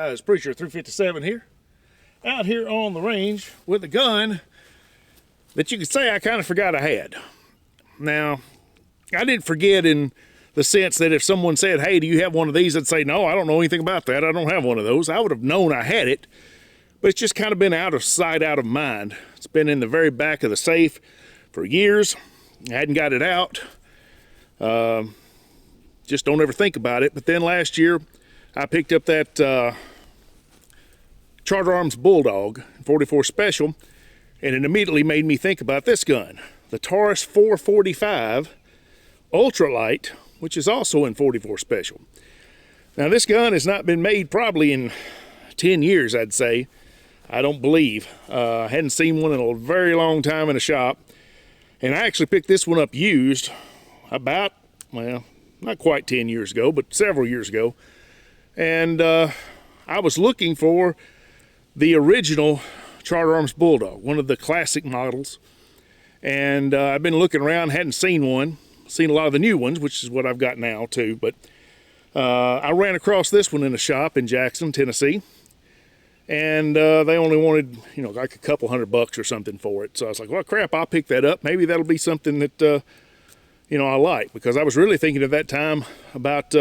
guys, Preacher 357 here, out here on the range with a gun that you could say I kind of forgot I had. Now, I didn't forget in the sense that if someone said, hey, do you have one of these? I'd say, no, I don't know anything about that. I don't have one of those. I would have known I had it, but it's just kind of been out of sight, out of mind. It's been in the very back of the safe for years. I hadn't got it out. Just don't ever think about it. But then last year, I picked up that Charter Arms Bulldog 44 Special, and it immediately made me think about this gun, the Taurus 445 Ultra-lite, which is also in 44 Special. Now, this gun has not been made probably in 10 years, I'd say. I don't believe. I hadn't seen one in a very long time in a shop. And I actually picked this one up used about, well, not quite 10 years ago, but several years ago. And I was looking for the original Charter Arms Bulldog, one of the classic models. And I've been looking around, hadn't seen one. Seen a lot of the new ones, which is what I've got now too. But I ran across this one in a shop in Jackson, Tennessee. And they only wanted, you know, like a couple $100 or something for it. So I was like, well, crap, I'll pick that up. Maybe that'll be something that, you know, I like. Because I was really thinking at that time about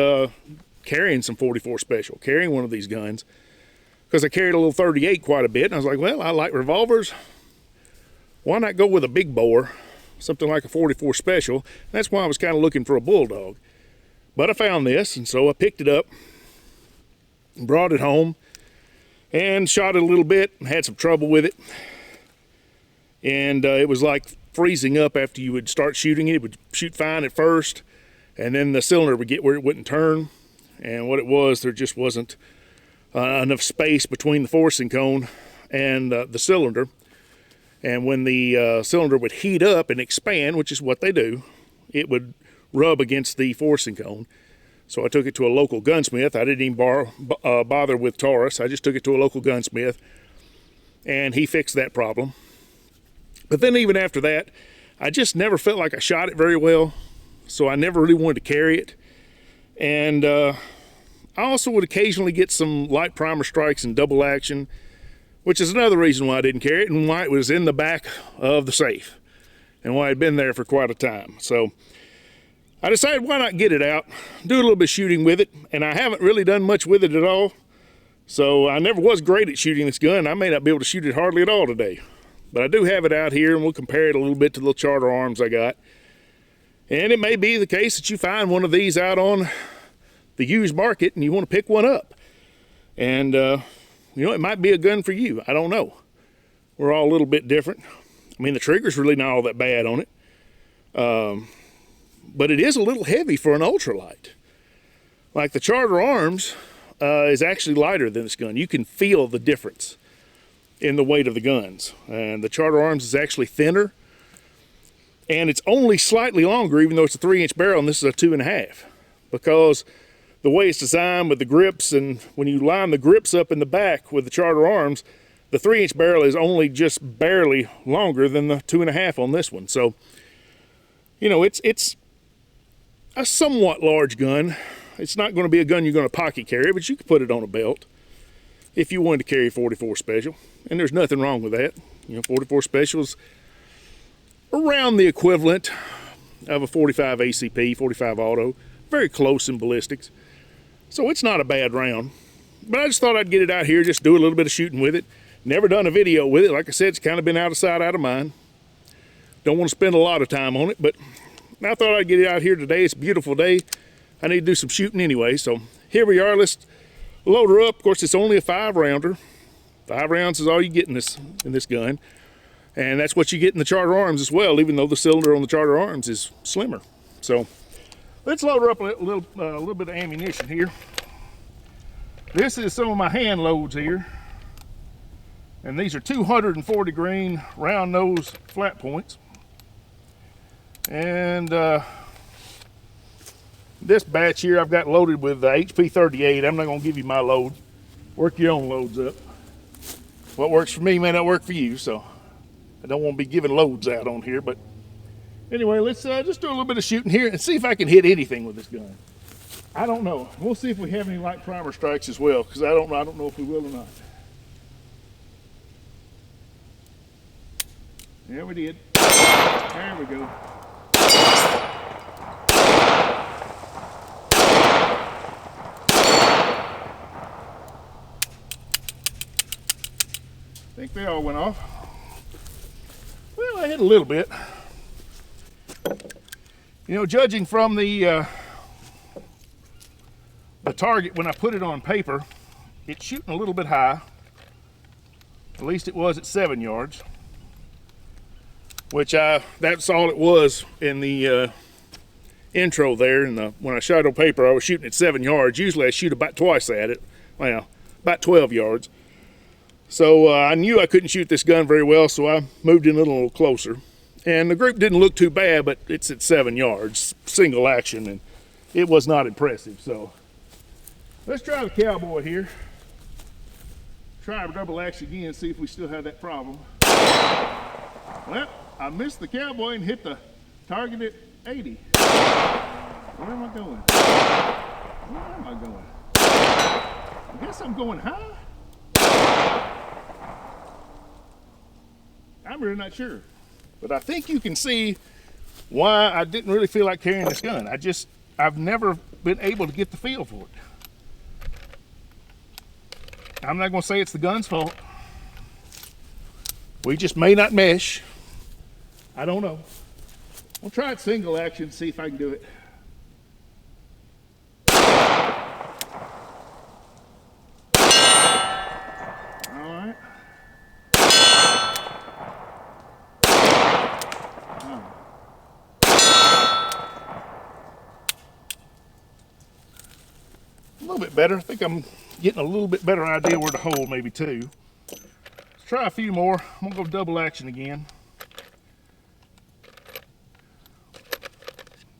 carrying some 44 Special, carrying one of these guns. Because I carried a little 38 quite a bit. And I was like, well, I like revolvers. Why not go with a big bore, something like a 44 Special? That's why I was kind of looking for a Bulldog. But I found this, and so I picked it up and brought it home and shot it a little bit and had some trouble with it. And it was like freezing up after you would start shooting it. It would shoot fine at first, and then the cylinder would get where it wouldn't turn. And what it was, there just wasn't enough space between the forcing cone and the cylinder. And when the cylinder would heat up and expand, which is what they do, it would rub against the forcing cone. So I took it to a local gunsmith. I didn't even bother with Taurus. I just took it to a local gunsmith, and he fixed that problem. But then even after that, I just never felt like I shot it very well, so I never really wanted to carry it. And I also would occasionally get some light primer strikes and double action, which is another reason why I didn't carry it and why it was in the back of the safe and why it had been there for quite a time. So I decided why not get it out, do a little bit of shooting with it, and I haven't really done much with it at all. So I never was great at shooting this gun. I may not be able to shoot it hardly at all today, but I do have it out here, and we'll compare it a little bit to the little Charter Arms I got. And it may be the case that you find one of these out on the used market and you want to pick one up. And, you know, it might be a gun for you. I don't know. We're all a little bit different. I mean, the trigger's really not all that bad on it. But it is a little heavy for an ultralight. Like the Charter Arms is actually lighter than this gun. You can feel the difference in the weight of the guns. And the Charter Arms is actually thinner. And it's only slightly longer, even though it's a 3-inch barrel, and this is a 2.5. Because the way it's designed with the grips, and when you line the grips up in the back with the Charter Arms, the 3-inch barrel is only just barely longer than the 2.5 on this one. So, you know, it's a somewhat large gun. It's not going to be a gun you're going to pocket carry, but you can put it on a belt if you wanted to carry 44 Special. And there's nothing wrong with that. You know, 44 Special is around the equivalent of a 45 ACP, 45 auto. Very close in ballistics. So it's not a bad round. But I just thought I'd get it out here, just do a little bit of shooting with it. Never done a video with it. Like I said, it's kind of been out of sight, out of mind. Don't want to spend a lot of time on it, but I thought I'd get it out here today. It's a beautiful day. I need to do some shooting anyway. So here we are. Let's load her up. Of course, it's only a 5-rounder. 5 rounds is all you get in this gun. And that's what you get in the Charter Arms as well, even though the cylinder on the Charter Arms is slimmer. So let's load her up a little bit of ammunition here. This is some of my hand loads here. And these are 240 grain round nose flat points. And this batch here I've got loaded with the HP 38. I'm not going to give you my load. Work your own loads up. What works for me may not work for you, so I don't want to be giving loads out on here. But anyway, let's just do a little bit of shooting here and see if I can hit anything with this gun. I don't know. We'll see if we have any light primer strikes as well, because I don't know if we will or not. There we did. There we go. I think they all went off. Well, I hit a little bit. You know, judging from the target when I put it on paper, it's shooting a little bit high. At least it was at 7 yards, which that's all it was in the intro there. And when I shot on paper, I was shooting at 7 yards. Usually I shoot about twice at it. Well, about 12 yards. So I knew I couldn't shoot this gun very well, so I moved in a little closer. And the group didn't look too bad, but it's at 7 yards, single action, and it was not impressive. So let's try the cowboy here. Try a double action again, see if we still have that problem. Well, I missed the cowboy and hit the target at 80. Where am I going? Where am I going? I guess I'm going high. I'm really not sure, but I think you can see why I didn't really feel like carrying this gun. I've never been able to get the feel for it. I'm not going to say it's the gun's fault. We just may not mesh. I don't know. We'll try it single action, see if I can do it. A little bit better. I think I'm getting a little bit better idea where to hold, maybe two. Let's try a few more. I'm gonna go double action again.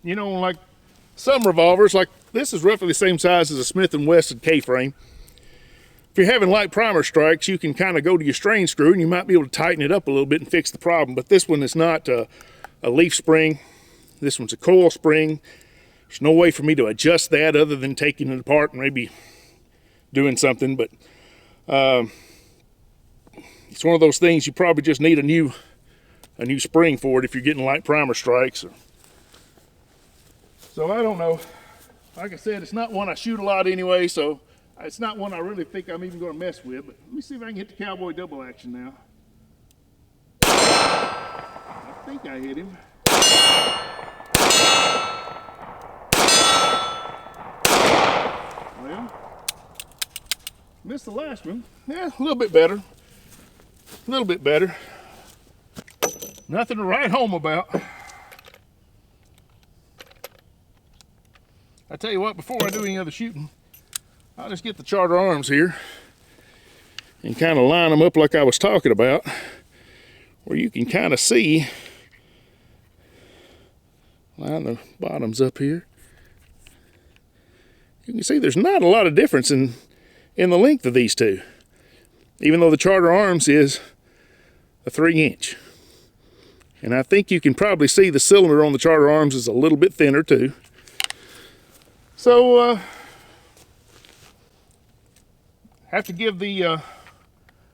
You know, like some revolvers, like this is roughly the same size as a Smith & Wesson K-frame. If you're having light primer strikes, you can kind of go to your strain screw and you might be able to tighten it up a little bit and fix the problem. But this one is not a leaf spring. This one's a coil spring. There's no way for me to adjust that other than taking it apart and maybe doing something. But it's one of those things you probably just need a new spring for it if you're getting light primer strikes. So I don't know. Like I said, it's not one I shoot a lot anyway, so it's not one I really think I'm even going to mess with. But let me see if I can hit the cowboy double action now. I think I hit him. Well, missed the last one. Yeah, a little bit better. A little bit better. Nothing to write home about. I tell you what, before I do any other shooting, I'll just get the Charter arms here and kind of line them up like I was talking about, where you can kind of see, line the bottoms up here. You can see there's not a lot of difference in the length of these two, even though the Charter arms is a 3-inch. And I think you can probably see the cylinder on the Charter arms is a little bit thinner too. So have to give the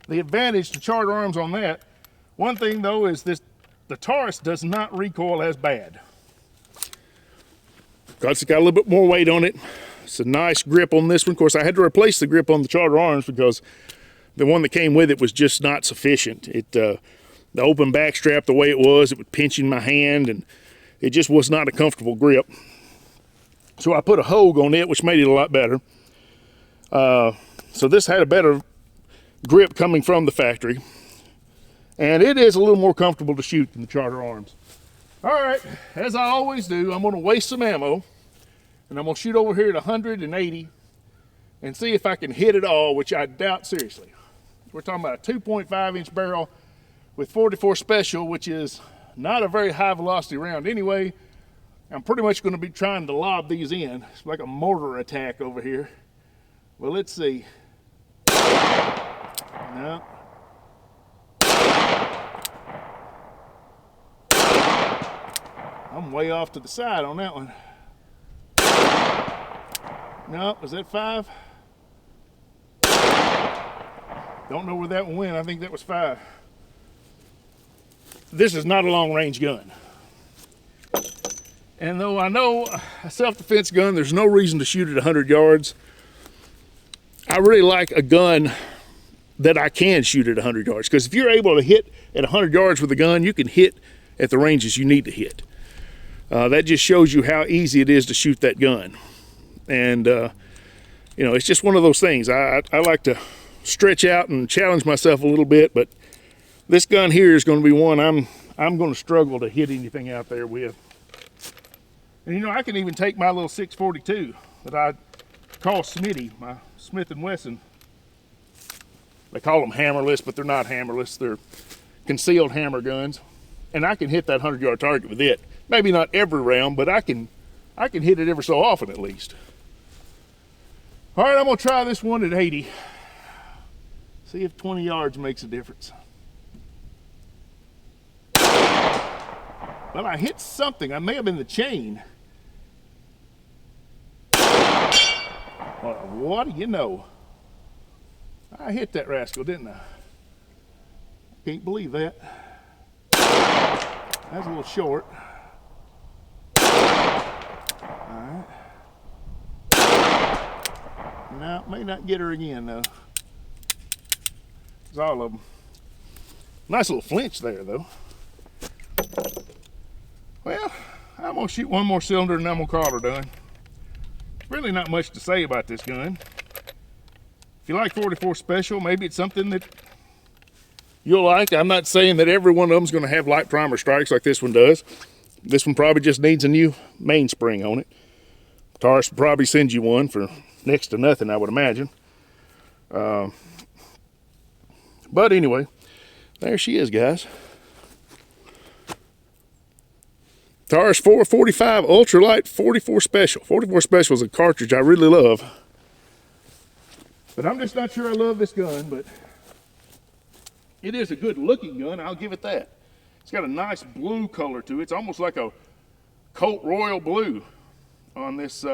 advantage to Charter arms on that. One thing though is the Taurus does not recoil as bad. It's got a little bit more weight on it. It's a nice grip on this one. Of course, I had to replace the grip on the Charter arms because the one that came with it was just not sufficient. The open back strap, the way it was would pinch in my hand, and it just was not a comfortable grip. So I put a Hogue on it, which made it a lot better. So this had a better grip coming from the factory. And it is a little more comfortable to shoot than the Charter arms. All right, as I always do, I'm gonna waste some ammo. And I'm gonna shoot over here at 180 and see if I can hit it all, which I doubt seriously. We're talking about a 2.5-inch barrel with 44 special, which is not a very high velocity round anyway. I'm pretty much going to be trying to lob these in. It's like a mortar attack over here. Well, let's see. No. I'm way off to the side on that one. No, was that 5? Don't know where that one went. I think that was 5. This is not a long-range gun. And though I know a self-defense gun, there's no reason to shoot at 100 yards. I really like a gun that I can shoot at 100 yards. Because if you're able to hit at 100 yards with a gun, you can hit at the ranges you need to hit. That just shows you how easy it is to shoot that gun. And, you know, it's just one of those things. I like to stretch out and challenge myself a little bit, but this gun here is going to be one I'm going to struggle to hit anything out there with. And you know, I can even take my little 642 that I call Smitty, my Smith & Wesson. They call them hammerless, but they're not hammerless. They're concealed hammer guns. And I can hit that 100-yard target with it. Maybe not every round, but I can hit it every so often at least. All right, I'm gonna try this one at 80. See if 20 yards makes a difference. Well, I hit something. I may have been the chain. Well, what do you know? I hit that rascal, didn't I? Can't believe that. That's a little short. Alright. No, may not get her again though. There's all of them. Nice little flinch there though. Well, I'm gonna shoot one more cylinder and I'm gonna call her done. Really not much to say about this gun. If you like 44 Special, maybe it's something that you'll like. I'm not saying that every one of them's gonna have light primer strikes like this one does. This one probably just needs a new mainspring on it. Taurus will probably send you one for next to nothing, I would imagine. But anyway, there she is, guys. Taurus 445 Ultra-lite 44 Special. 44 Special is a cartridge I really love. But I'm just not sure I love this gun, but it is a good looking gun, I'll give it that. It's got a nice blue color to it. It's almost like a Colt Royal blue on this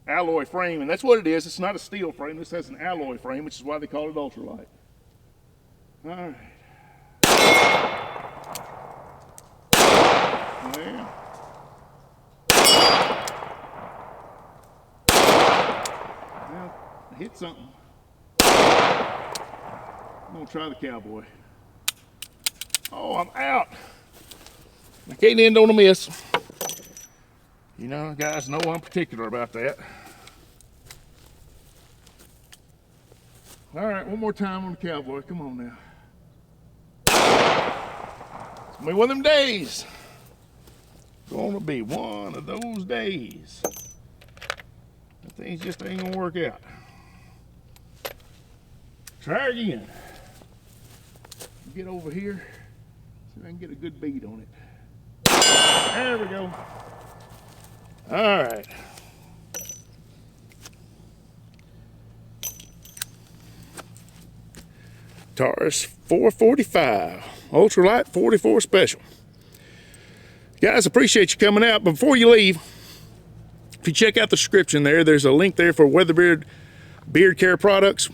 alloy frame, and that's what it is. It's not a steel frame. This has an alloy frame, which is why they call it Ultra-lite. All right. Well, hit something. I'm gonna try the cowboy. Oh, I'm out. I can't end on a miss. You know, guys know I'm particular about that. All right, one more time on the cowboy. Come on now. It's gonna be one of them days. It's gonna be one of those days. Things just ain't gonna work out. Try again. Get over here so I can get a good bead on it. There we go. All right. Taurus 445 Ultra-lite 44 Special. Guys, appreciate you coming out. But before you leave, if you check out the description there's a link there for Weatherbeard beard care products,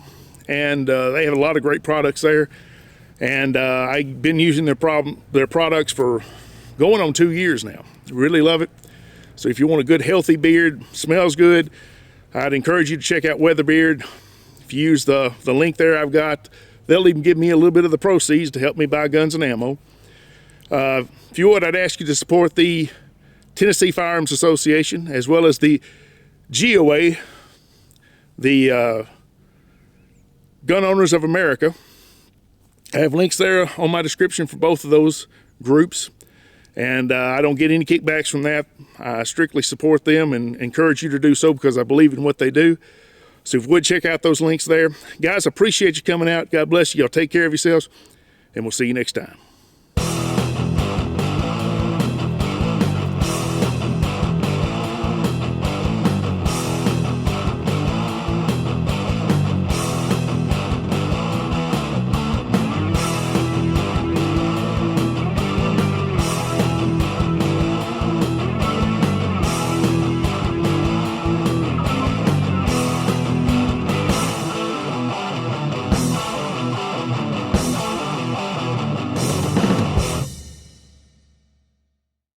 and they have a lot of great products there. And I've been using their products for going on 2 years now. Really love it. So if you want a good healthy beard, smells good, I'd encourage you to check out Weatherbeard. If you use the link there I've got, they'll even give me a little bit of the proceeds to help me buy guns and ammo. If you would, I'd ask you to support the Tennessee Firearms Association, as well as the GOA, the Gun Owners of America. I have links there on my description for both of those groups, and I don't get any kickbacks from that. I strictly support them and encourage you to do so because I believe in what they do. So if you would, check out those links there. Guys, I appreciate you coming out. God bless you. Y'all take care of yourselves, and we'll see you next time.